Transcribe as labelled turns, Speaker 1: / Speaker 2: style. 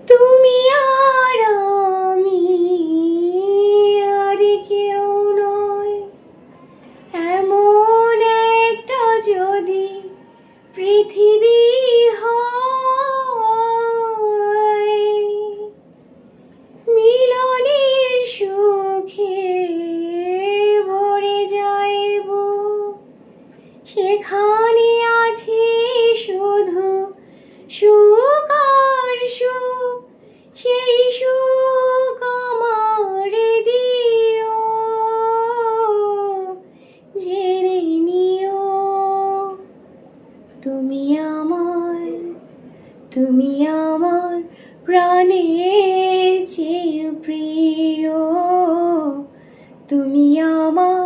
Speaker 1: তুমি আর আমি আর কেউ নয়, এমন একটা যদি পৃথিবী হয়, মিলনের সুখে ভরে যাইব, সেখানে আছে শুধু সুখ আর সুখ, সেই সুখ আমার দিও, জেনে নিও। তুমি আমার, তুমি আমার প্রাণের চেয়ে প্রিয়, তুমি আমার